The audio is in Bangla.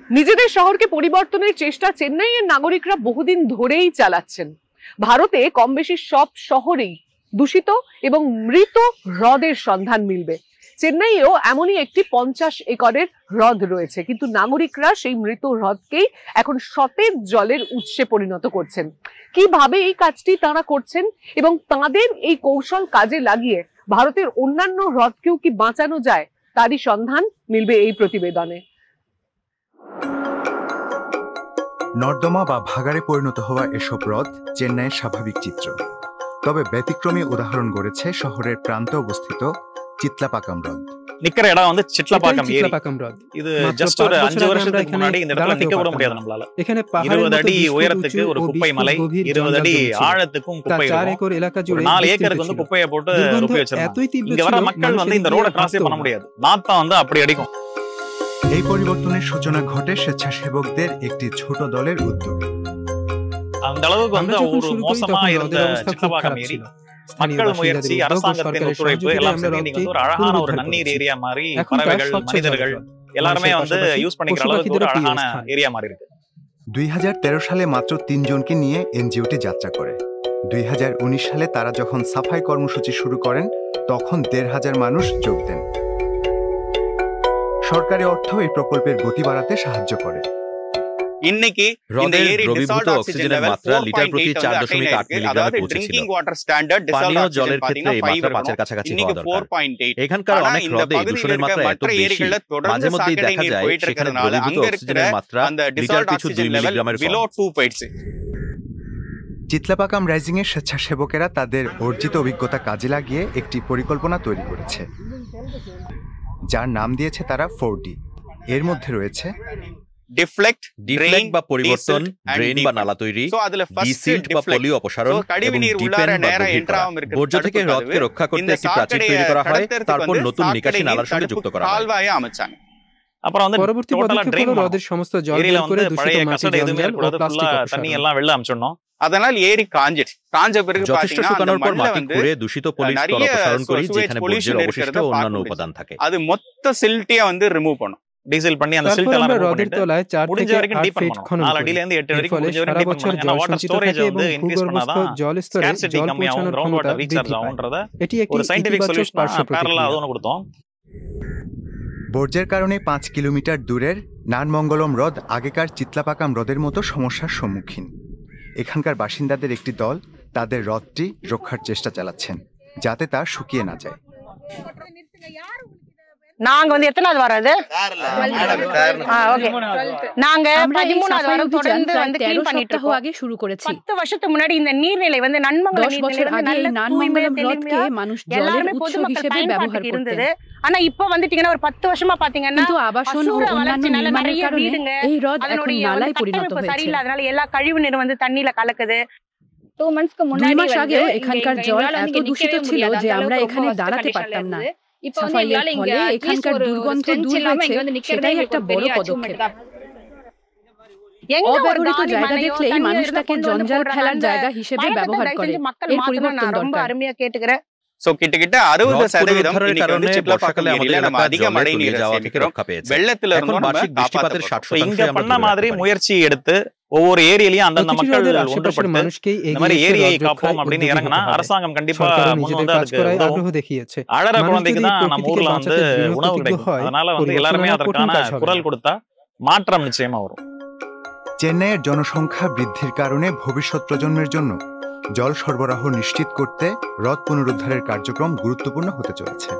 নিজেদের শহরকে পরিবর্তনের চেষ্টা চেন্নাইয়ের নাগরিকরা বহুদিন ধরেই চালাচ্ছেন। ভারতে কম বেশি সব শহরেই দূষিত এবং মৃত হ্রদের সন্ধান মিলবে। চেন্নাইয়েও এমনই একটি 50 একরের হ্রদ রয়েছে, কিন্তু নাগরিকরা সেই মৃত হ্রদকেই এখন সতেজ জলের উৎসে পরিণত করছেন। কিভাবে এই কাজটি তারা করছেন এবং তাদের এই কৌশল কাজে লাগিয়ে ভারতের অন্যান্য হ্রদকেও কি বাঁচানো যায়, তারই সন্ধান মিলবে এই প্রতিবেদনে। নর্দমা বা ভাগাড়ে পরিণত হওয়া এসব হ্রদ চেন্নাইয়ের স্বাভাবিক চিত্র। তবে ব্যতিক্রমী উদাহরণ গড়েছে শহরের প্রান্তে অবস্থিত চিত্লাপাকাম হ্রদ। நிக்கிற இடம் வந்து சிட்லபாக்கம் ஏரி. இது ஜஸ்ட் ஒரு 5 வருஷத்துக்கு முன்னாடி இந்த இடத்துல நிக்க கூட முடியாது நம்மளால. 20 அடி உயரத்துக்கு ஒரு குப்பை மலை, 20 அடி ஆழத்துக்கும் குப்பை இருக்கும். 4 ஏக்கருக்கு வந்து குப்பையை போட்டு ரொப்பி வச்சிருக்காங்க. இங்க வர மக்கள் வந்து இந்த ரோட கிராஸே பண்ண முடியாது. நாத்தம் வந்து அப்படி அடிக்கும். এই পরিবর্তনের সূচনা ঘটে স্বেচ্ছাসেবকদের একটি ছোট দলের উদ্যোগে। அந்த அளவுக்கு வந்து ஒரு மோசமா இருந்த சிட்லபாக்கம் ஏரி மக்கள் முயற்சி, அரசாங்கத்தின் ஒத்துழைப்பு எல்லாம் சேர்ந்து நீங்க வந்து ஒரு அழகான ஒரு நன்னீர் ஏரியா மாதிரி பறவைகள், மனிதர்கள் எல்லாருமே வந்து யூஸ் பண்ணிக்கிற அளவுக்கு ஒரு அழகான ஏரியா மாதிரி இருக்கு। 2013 সালে মাত্র 3 জনকে নিয়ে এনজিওটি যাত্রা করে। 2019 সালে তারা যখন সাফাই কর্মসূচি শুরু করেন তখন 1,500 মানুষ যোগ দেন। সরকারি অর্থ এই প্রকল্পের গতি বাড়াতে সাহায্য করে। இன்னைக்கு இந்த ஏரி டிசால்ட் ஆக்ஸிஜনের মাত্রা লিটার প্রতি 4.8 মিলিগ্রামে পৌঁছেছিল। পানীয় জলের ক্ষেত্রে এই মাত্রা 5-এর কাছাকাছি হওয়া দরকার। এখানকার অনেক হ্রদে দূষণের মাত্রা এত বেশি, মাঝে মধ্যেই দেখা যায় সেখানে দ্রবীভূত অক্সিজেনের মাত্রা লিটার পিছু 2 মিলিগ্রামের কম। চিত্লাপাকাম রাইজিং এর স্বেচ্ছাসেবকেরা তাদের অর্জিত অভিজ্ঞতা কাজে লাগিয়ে একটি পরিকল্পনা তৈরি করেছে, যার নাম দিয়েছে তারা 4D। এর মধ্যে রয়েছে ডিফ্লেক্ট বা পরিবর্তন, ড্রেন বা নালা তৈরি, ডিসিল্ট বা পলি অপসারণ এবং ডিপেন বা গভীর করা। বর্জ্য থেকে হ্রদকে রক্ষা করতে একটি প্রাচীর তৈরি করা হয়, তারপর নতুন নিকাশি নালার সঙ্গে যুক্ত করা হয়। அப்புறம் வந்து পরবর্তী পদক্ষেপ হলো হ্রদের সমস্ত জল বের করে দূষিত মাটি, জঞ্জাল ও প্লাস্টিক தண்ணி எல்லாம் வெளில அனுப்பிச்சோம்। அதனால் ஏரி காஞ்ச பிறகு যথেষ্ট শুকানোর পর মাটি খুঁড়ে দূষিত পলির স্তর অপসারণ করি, যেখানে বর্জ্যের অবশিষ্ট অন্যান্য উপাদান থাকে। அது மொத்த சில்ட்டியா வந்து ரிமூவ் பண்ணும்। டீசல் பண்ணி அந்த சில்ட் எல்லாம் ரிமூவ் பண்ணிட்டு তলায় 4 থেকে 8 ফিট খনন 4 அடியில இருந்து 8 வரைக்கும் முடிஞ்ச வரைக்கும் டீப் பண்ணணும்। ஏன்னா வாட்டர் ஸ்டோரேஜ் வந்து இன்கிரீஸ் பண்ணாதான் জল স্তরে ஸ்கேர்சிட்டி জল கம்மியாகும், পৌঁছানোর கிரவுண்ட் ক্ষমতা வாட்டர் ரீசார்ஜ் বৃদ্ধি পায়। ஆகும்ன்றத এটি একটি ஒரு சயின்டிஃபிக் ইতিবাচক சொல்யூஷன் পার্শ্ব প্যারালাল প্রতিক্রিয়া। அது ஒன்று கொடுத்தோம்। বর্জ্যের কারণে 5 কিলোমিটার দূরের নানমঙ্গলম হ্রদ আগেকার চিত্লাপাকাম হ্রদের মতো সমস্যার সম্মুখীন। এখানকার বাসিন্দাদের একটি দল তাদের হ্রদটি রক্ষার চেষ্টা চালাচ্ছেন, যাতে তা শুকিয়ে না যায়। நாங்க வந்து எத்தனாவது வாரம் அது? ஓகே, நாங்க 13வது வாரம் தொடர்ந்து வந்து க்ளீன் பண்ணிட்டு இருக்கோம்। আগে শুরু করেছি। 10 வருஷத்துக்கு முன்னாடி இந்த நீர்நிலை வந்து நன்மங்கலம் 10 বছর আগে এই নানমঙ্গলম হ্রদকে মানুষ জলের উৎস হিসেবে ব্যবহার করতেন। ஆனா இப்போ வந்துட்டீங்கன்னா ஒரு 10 வருஷமா பாத்தீங்கன்னா কিন্তু আবাসন ও অন্যান্য নির্মাণের কারণে এই হ্রদ এখন নালায় পরিণত হয়েছে। சரியில்லை, அதனால எல்லா கழிவு நீர் வந்து தண்ணில কলக்குது। 2 মাস আগেও এখানকার জল এত দূষিত ছিল যে আমরা এখানে দাঁড়াতে পারতাম না। সাফাইয়ের ফলে এখানকার দুর্গন্ধ দূর হয়েছে, সেটাই একটা বড় পদক্ষেপ। অব্যবহৃত জায়গা দেখলেই মানুষ তাকে জঞ্জাল ফেলার জায়গা হিসেবে ব্যবহার করে। এর পরিবর্তন দরকার। அருமையா கேட்டுக்கிறேன்। சோ கிட்டத்தட்ட 60% இன்னைக்கு வந்து சிட்லபாக்கம் ஏரியில நம்ம அதிக மழை நீர் சேமிக்கிறோம்। வெள்ளத்துல இருந்து বার্ষিক বৃষ্টিপাতের 60% இங்க பண்ண மாதிரி முயற்சி எடுத்து ஒவ்வொரு ஏரியாலயும் அந்தந்த மக்கள் ஒன்றுபட்டு இந்த மாதிரி ஏரியை காப்போம் அப்படின்னு இறங்கினா அரசாங்கம் கண்டிப்பா முன் வந்து அதுக்கு আগ্রহ দেখিয়েছে। அழற குழந்தைக்கு தான் நம்ம ஊர்ல வந்து உணவு கிடைக்கும்। அதனால வந்து எல்லாருமே அதற்கான குரல் கொடுத்தா மாற்றம் நிச்சயமா வரும்। চেন্নাইয়ের জনসংখ্যা বৃদ্ধির কারণে ভবিষ্যৎ প্রজন্মের জন্য জল সরবরাহ নিশ্চিত করতে হ্রদ পুনরুদ্ধারের কার্যক্রম গুরুত্বপূর্ণ হতে চলেছে।